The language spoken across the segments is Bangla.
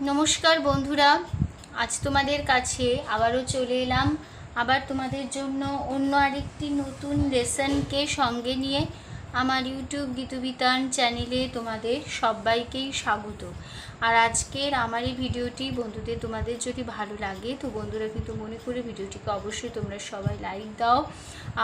নমস্কার বন্ধুরা, আজ তোমাদের কাছে আবারও চলে এলাম। আবার তোমাদের জন্য অন্য আরেকটি নতুন লেসনকে সঙ্গে নিয়ে আমার ইউটিউব গীতবিতান চ্যানেলে তোমাদের সবাইকেই স্বাগত। আর আজকের আমার এই ভিডিওটি বন্ধুদের তোমাদের যদি ভালো লাগে তো বন্ধুরা কিন্তু মনে করে ভিডিওটিকে অবশ্যই তোমরা সবাই লাইক দাও,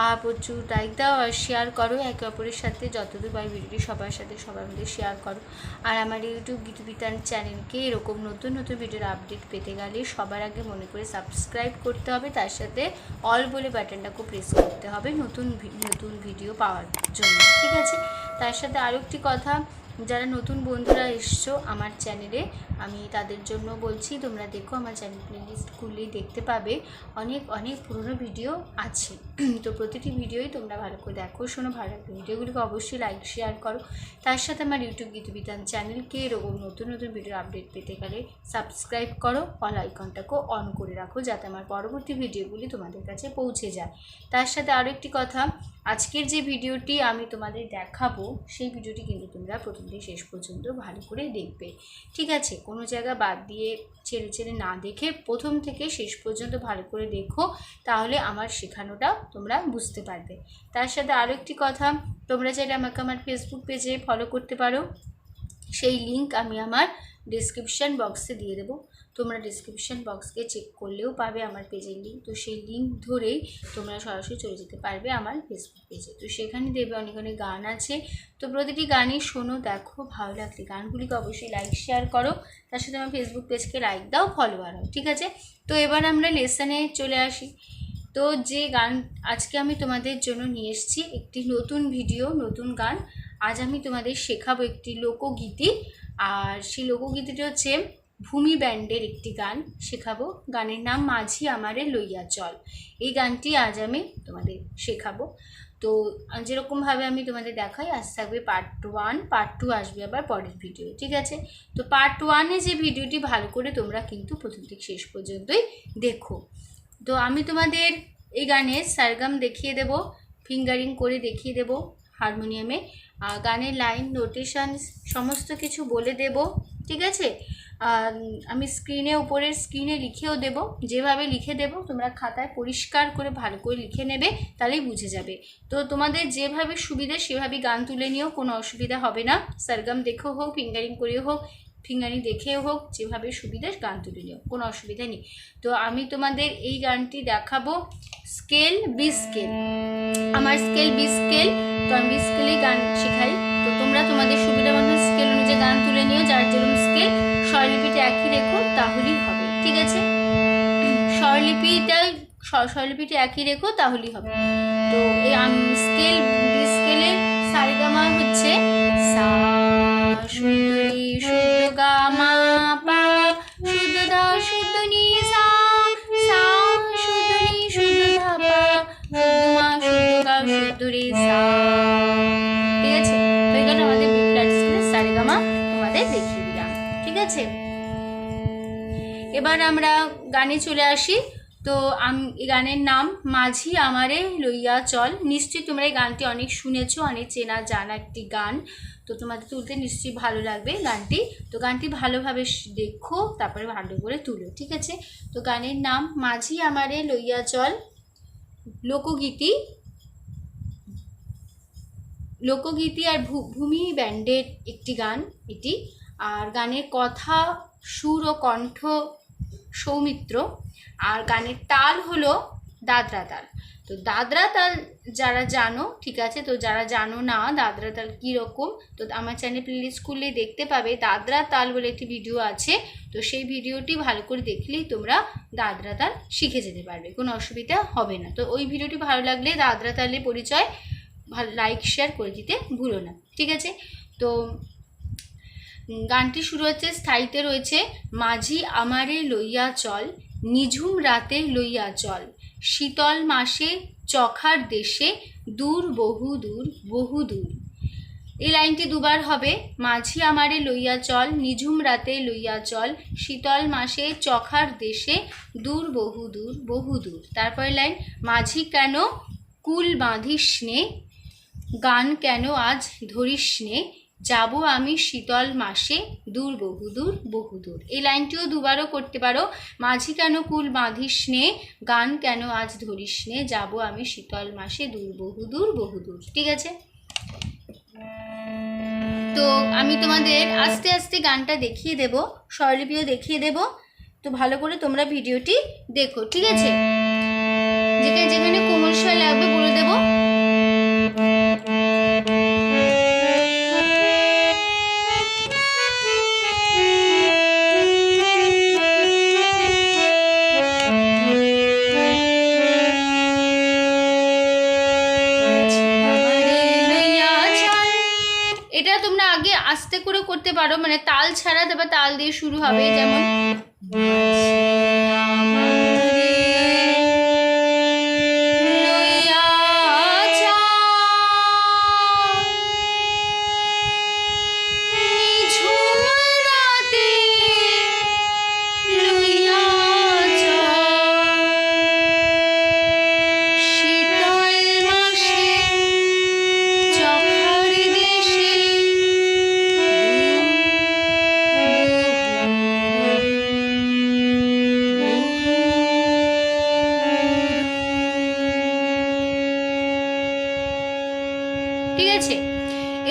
আর প্রচুর লাইক দাও আর শেয়ার করো একে অপরের সাথে, যতদূর পাই ভিডিওটি সবার সাথে সবার মধ্যে শেয়ার করো। আর আমার ইউটিউব গীতবিতান চ্যানেলকে এরকম নতুন নতুন ভিডিওর আপডেট পেতে গেলে সবার আগে মনে করে সাবস্ক্রাইব করতে হবে, তার সাথে অল বলে বাটনটাকে প্রেস করতে হবে নতুন ভিডিও পাওয়ার জন্য, ঠিক আছে? তার সাথে আরও একটি কথা, যারা নতুন বন্ধুরা এসছো আমার চ্যানেলে, আমি তাদের জন্য বলছি তোমরা দেখো আমার চ্যানেল প্লেলিস্ট খুললেই দেখতে পাবে অনেক অনেক পুরনো ভিডিও আছে। তো প্রতিটি ভিডিওই তোমরা ভালো করে দেখো, শোনো, ভালো লাগবে ভিডিওগুলিকে অবশ্যই লাইক শেয়ার করো। তার সাথে আমার ইউটিউব গীতবিতান চ্যানেলকে এরকম নতুন নতুন ভিডিওর আপডেট পেতে গেলে সাবস্ক্রাইব করো, অল আইকনটাকেও অন করে রাখো যাতে আমার পরবর্তী ভিডিওগুলি তোমাদের কাছে পৌঁছে যায়। তার সাথে আরও একটি কথা, আজকের যে ভিডিওটি আমি তোমাদের দেখাবো সেই ভিডিওটি কিন্তু তোমরা প্রথম থেকে শেষ পর্যন্ত ভালো করে দেখবে, ঠিক আছে? কোনো জায়গা বাদ দিয়ে ছেড়ে ছেড়ে না দেখে প্রথম থেকে শেষ পর্যন্ত ভালো করে দেখো, তাহলে আমার শেখানোটা তোমরা বুঝতে পারবে। তার সাথে আরও একটি কথা, তোমরা চাইলে আমাকে আমার ফেসবুক পেজে ফলো করতে পারো, সেই লিঙ্ক আমি আমার ডিসক্রিপশান বক্সে দিয়ে দেবো। তোমরা ডিসক্রিপশান বক্সকে চেক করলেও পাবে আমার পেজের লিঙ্ক, তো সেই লিঙ্ক ধরেই তোমরা সরাসরি চলে যেতে পারবে আমার ফেসবুক পেজে। তো সেখানে দেবে অনেক অনেক গান আছে, তো প্রতিটি গানই শোনো, দেখো, ভালো লাগলে গানগুলিকে অবশ্যই লাইক শেয়ার করো, তার সাথে আমার ফেসবুক পেজকে লাইক দাও, ফলো বাড়াও, ঠিক আছে? তো এবার আমরা লেসনে চলে আসি। তো যে গান আজকে আমি তোমাদের জন্য নিয়ে এসেছি, একটি নতুন ভিডিও, নতুন গান। আজ আমি তোমাদের শেখাবো একটি লোকগীতি, আর সেই লোকগীতিটি হচ্ছে ভূমি ব্যান্ডের একটি গান শেখাবো। গানের নাম মাঝি আমারে লইয়া চল। এই গানটি আজ আমি তোমাদের শেখাবো। তো যেরকমভাবে আমি তোমাদের দেখাই, আজ থাকবে পার্ট 1, পার্ট 2 আসবে আবার পরের ভিডিও, ঠিক আছে? তো পার্ট 1-এ যে ভিডিওটি ভালো করে তোমরা কিন্তু প্রথম থেকে শেষ পর্যন্তই দেখো। তো আমি তোমাদের এই গানের সারগাম দেখিয়ে দেব, ফিঙ্গারিং করে দেখিয়ে দেব হারমোনিয়ামে, গানের লাইন, নোটেশন সমস্ত কিছু বলে দেব, ঠিক আছে? আমি উপরের স্ক্রিনে লিখেও দেব, যেভাবে লিখে দেব তোমরা খাতায় পরিষ্কার করে ভালো করে লিখে নেবে, তাহলেই বুঝে যাবে। তো তোমাদের যেভাবে সুবিধা সেভাবে গান তুলে নিও, কোনো অসুবিধা হবে না। সারগাম দেখেও হোক, ফিঙ্গারিং করেও হোক, ফিঙ্গারিং দেখেও হোক, যেভাবে সুবিধা গান তুলে নিও, কোনো অসুবিধা নেই। তো আমি তোমাদের এই গানটি দেখাবো স্কেল, বি স্কেল। আমার স্কেল বি স্কেল, তো আমি বি স্কেলেই গান শেখাই। তো তোমরা তোমাদের সুবিধা মতো স্কেল অনুযায়ী গান তুলে নিও, যার যেরকম স্কেল। স্বরলিপিটা একই রেখো, তাহলেই হবে, ঠিক আছে? স্বরলিপিটা একই রেখো, তাহলেই হবে। তো এই স্কেল বি স্কেলের সারেগামা হচ্ছে সা শুদ্ধ রে শুদ্ধ গা মা পা শুদ্ধ ধা শুদ্ধ নি সা, সা শুদ্ধ নি শুদ্ধ ধা পা শুদ্ধ মা শুদ্ধ গা শুদ্ধ রে সা, ঠিক আছে? তো এখানে আমাদের বি ফ্ল্যাট স্কেলের সারেগামা তোমাদের দেখিয়ে দিলাম, ঠিক আছে? এবার আমরা গানে চলে আসি। তো এই গানের নাম মাঝি আমারে লইয়া চল। নিশ্চয়ই তোমরা এই গানটি অনেক শুনেছো, অনেক চেনা জানা একটি গান। তো তোমাদের তুলতে নিশ্চয়ই ভালো লাগবে গানটি। তো গানটি ভালোভাবে দেখো, তারপরে ভালো করে তুলো, ঠিক আছে? তো গানের নাম মাঝি আমারে লইয়া চল, লোকগীতি আর ভূমি ব্যান্ডের একটি গান এটি। আর গানের কথা, সুর ও কণ্ঠ সৌমিত্র, আর গানের তাল হলো দাদরা তাল। তো দাদরা তাল যারা জানো, ঠিক আছে? তো যারা জানো না দাদরা তাল কীরকম, তো আমার চ্যানেল প্লেলিস্ট খুললেই দেখতে পাবে দাদরা তাল বলে একটি ভিডিও আছে। তো সেই ভিডিওটি ভালো করে দেখলেই তোমরা দাদরা তাল শিখে যেতে পারবে, কোনো অসুবিধা হবে না। তো ওই ভিডিওটি ভালো লাগলে দাদরা তালের পরিচয় লাইক শেয়ার করে দিতে ভুলো না, ঠিক আছে? তো গানটি শুরু হচ্ছে, স্থায়ীতে রয়েছে মাঝি আমারে লইয়া চল, নিঝুম রাতে লইয়া চল, শীতল মাসে চখার দেশে, দূর বহু দূর বহু দূর। এই লাইনটি দুবার হবে, মাঝি আমারে লইয়া চল, নিঝুম রাতে লইয়া চল, শীতল মাসে চখার দেশে, দূর বহু দূর বহু দূর। তারপরে লাইন, মাঝি কেন কুল বাঁধিস নে, গান কেন আজ ধরিস নে, যাবো আমি শীতল মাসে দূর বহুদূর বহুদূর। এই লাইনটিও দুবারও করতে পারো। মাঝি কেন কুল বাঁধিস নে, গান কেন আজ ধরিস নে, যাবো আমি শীতল মাসে দূর বহুদূর বহুদূর। ঠিক আছে, তো আমি তোমাদের আস্তে আস্তে গানটা দেখিয়ে দেব, স্বরলিপিও দেখিয়ে দেব। তো ভালো করে তোমরা ভিডিওটি দেখো। ঠিক আছে, যেখানে যেখানে কোমল স্বর লাগবে বলে দেবো। এটা তোমরা আগে আস্তে করে করতে পারো, মানে তাল ছাড়া, তারপর তাল দিয়ে শুরু হবে। যেমন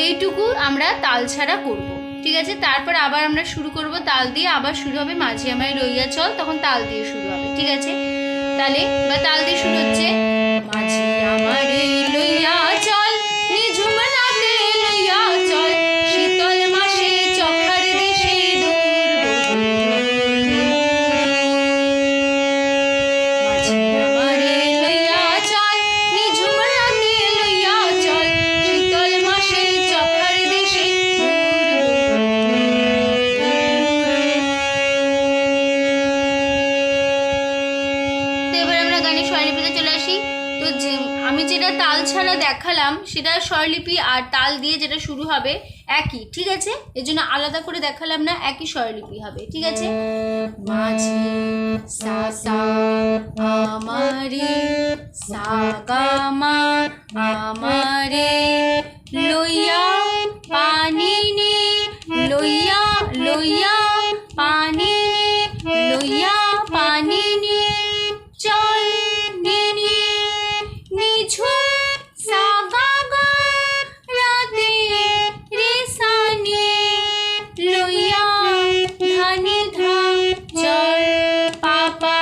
এইটুকু আমরা তাল ছাড়া করব। ঠিক আছে, তারপর আবার আমরা শুরু করব তাল দিয়ে, আবার শুরু হবে মাঝি আমায় লইয়া চল, তখন তাল দিয়ে শুরু হবে। ঠিক আছে, তাহলে বা তাল দিয়ে শুরু হচ্ছে মাঝি আমারে লইয়া চল, নিঝুম রাতে লইয়া চল, শীতল মাসে চখার দেশে দূর মাঝি আমারে লইয়া চল, নিঝুম রাতে লইয়া চল, শীতল মাসে চখার দেশে আমি যেটা তাল ছাড়া দেখালাম সেটা স্বরলিপি আর তাল দিয়ে যেটা শুরু হবে একই। ঠিক আছে, এর জন্য আলাদা করে দেখালাম না, একই স্বরলিপি হবে। ঠিক আছে, মাঝি সা সা আমারে, সা গা মা আমারে, লইয়া পানি নে, লইয়া লইয়া পানি নে, লইয়া পানি নে, চল নে নে, নিঝুম সা গা গা রাতে রে সা নে, লইয়া ধানি ধা চল পাপা,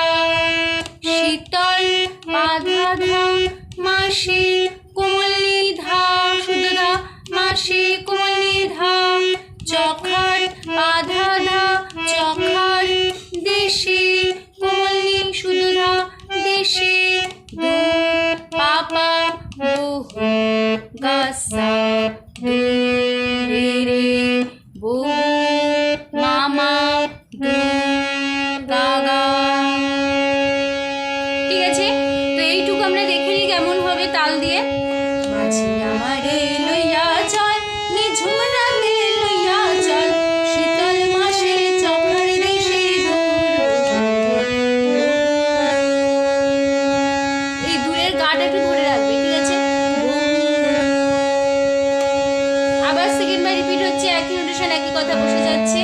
শীতল পা ধা ধা মাসি কোমলি ধা, শুদ্ধ ধা, মাসি কোমলি ধা, চখার পা ধা ধা, চখার দেশে কোমলি শুদ্ধ ধা, দেশে দূর পাপা বহু গাসা দূর রে রে বহু মামা দূর গা গা। ঠিক আছে, তো এইটুকু আমরা দেখে নিই কেমন হবে তাল দিয়ে। মাঝি আমারে লইয়া চল, নিঝুম রাতে লইয়া চল, শীতল মাসে চখার দেশে দূর। এই দূরের গাটা একটু ধরে রাখবে। ঠিক আছে, আবার সেকেন্ড বার রিপিট হচ্ছে, একই নোটেশন একই কথা বসে যাচ্ছে।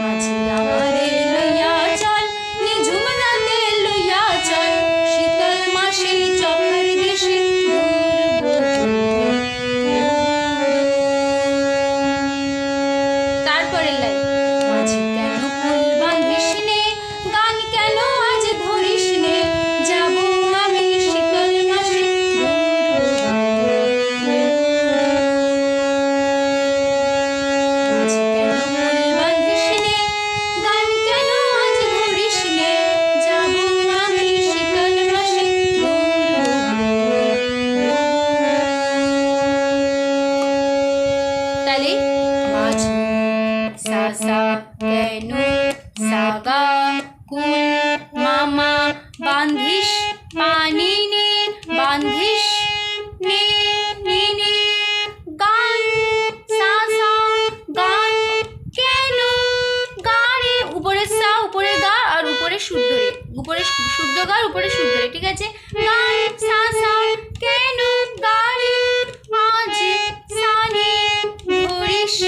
মাঝি আমারে লইয়া চল, নিঝুম রাতে লইয়া চল, শীতল মাসে চখার দেশে তারপরের লাইন, মাঝি কেন কুল বাঁধিস নে, গান কেন আজ ধরিস নে, যাব আমি শীতল মাসে মাঝি কেন কুল বাঁধিস নে, গান কেন আজ ধরিস নে, যাব আমি শীতল মাসে তাহলে মাঝি সা সা কেন সা গা কুল মামা বাঁধিস পানি নে, বাঁধিস নে নে নে, গান সা সা গান কেন, গানে উপরে সা উপরে গা আর উপরে শুদ্ধ রে, উপরে শুদ্ধ গা আর উপরে শুদ্ধ রে। ঠিক আছে, গান সা সা কেন, গানে আজ সানে ধরিস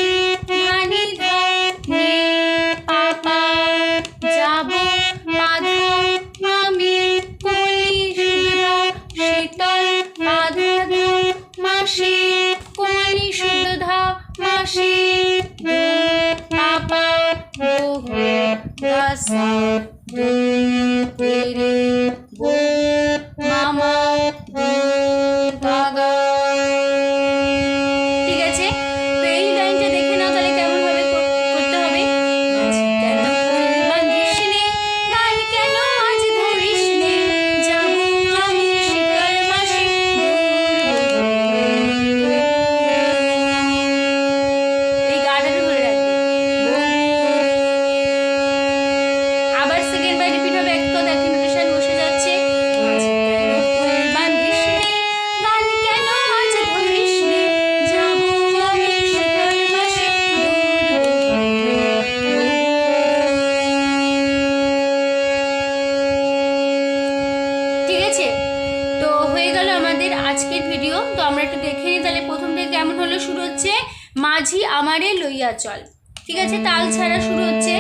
মাঝি আমারে লইয়া চল। ঠিক আছে, তাল ছাড়া শুরু হচ্ছে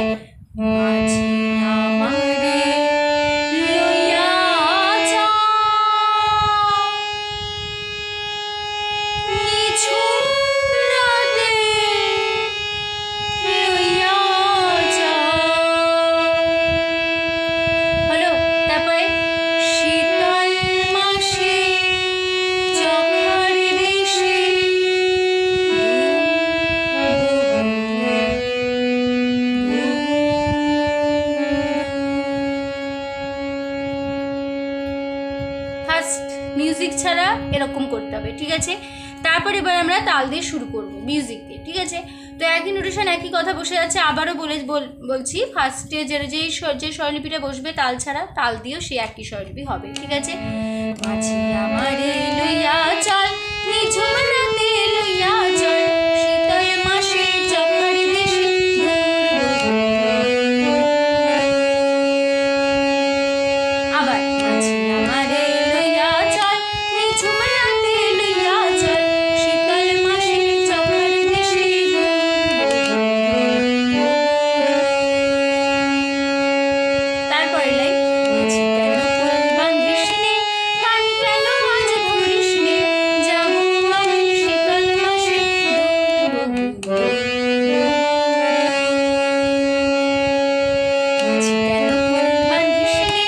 মাঝি আমারে লইয়া চল, নিঝুম রাতে লইয়া চল। হলো, তারপরে শীতল মাসে চখার দেশে ফার্স্ট মিউজিক ছাড়া এরকম করতে হবে। ঠিক আছে, তারপর এবার আমরা তাল দিয়ে শুরু করব মিউজিক দিয়ে। ঠিক আছে, তো একই নোটেশন একই কথা বসে যাচ্ছে। আবারও বলছি, ফার্স্টে যে স্বরলিপিটা বসবে তাল ছাড়া, তাল দিয়েও সেই একই স্বরলিপি হবে। ঠিক আছে, মাঝি আমারে লইয়া চল, নিঝুম রাতে লইয়া চল, শীতল মাসে চখার দেশে আবার মাঝি আমারে লইয়া চল, নিঝুম রাতে লইয়া চল, শীতল মাসে চখার দেশে তারপরে লাইন মাঝি কেন ফুল বাঁধিস নে, গান কেন আজ ধরিস নে, যাবো আমি শীতল মাসে মাঝি কেন ফুল বাঁধিস নে,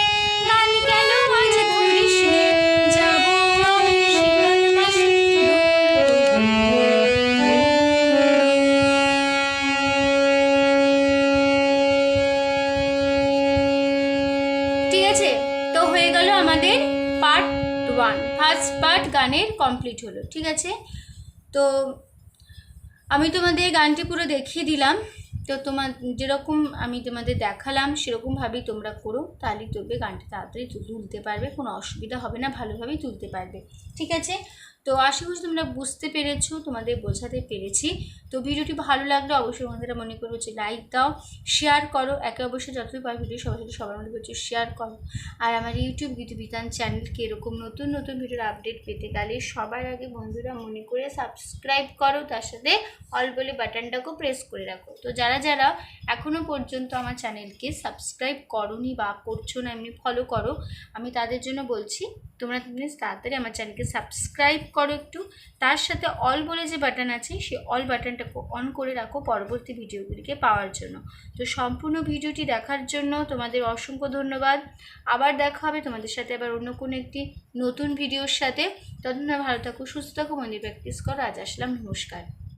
গান কেন আজ ধরিস নে, যাবো আমি শীতল মাসে ঠিক আছে, তো হয়ে গেল আমাদের পার্ট 1, ফার্স্ট পার্ট গানের কমপ্লিট হলো। ঠিক আছে, তো আমি তোমাদের গানটি পুরো দেখিয়ে দিলাম। তো যেরকম আমি তোমাদের দেখালাম সেরকমভাবেই তোমরা করো, তাহলেই তুলবে গানটা তাড়াতাড়ি তুলতে পারবে, কোনো অসুবিধা হবে না, ভালোভাবেই তুলতে পারবে। ঠিক আছে, তো আশা করছি তোমরা বুঝতে পেরেছো, তোমাদের বোঝাতে পেরেছি। তো ভিডিওটি ভালো লাগলে অবশ্যই তোমাদের মনে করবো যে লাইক দাও, শেয়ার করো, একে অবশ্যই যতটুকু পার ভিডিও সবার মধ্যে বলছি শেয়ার করো। আর আমার ইউটিউব গীতবিতান চ্যানেলকে এরকম নতুন নতুন ভিডিওর আপডেট পেতে গেলে সবার আগে বন্ধুরা মনে করে সাবস্ক্রাইব করো, তার সাথে অল বলে বাটনটাকেও প্রেস করে রাখো। তো যারা এখনও পর্যন্ত আমার চ্যানেলকে সাবস্ক্রাইব করোনি বা করছো না, এমনি ফলো করো, আমি তাদের জন্য বলছি তোমরা প্লিজ তাড়াতাড়ি আমার চ্যানেলকে সাবস্ক্রাইব করো একটু, তার সাথে অল বলে যে বাটন আছে সেই অল বাটনটাকে অন করে রাখো পরবর্তী ভিডিওগুলিকে পাওয়ার জন্য। তো সম্পূর্ণ ভিডিওটি দেখার জন্য তোমাদের অসংখ্য ধন্যবাদ। আবার দেখা হবে তোমাদের সাথে আবার অন্য কোনো একটি নতুন ভিডিওর সাথে। ততক্ষণ ভালো থাকো, সুস্থ থাকো, মনে প্র্যাকটিস করো। আজ আসলাম, নমস্কার।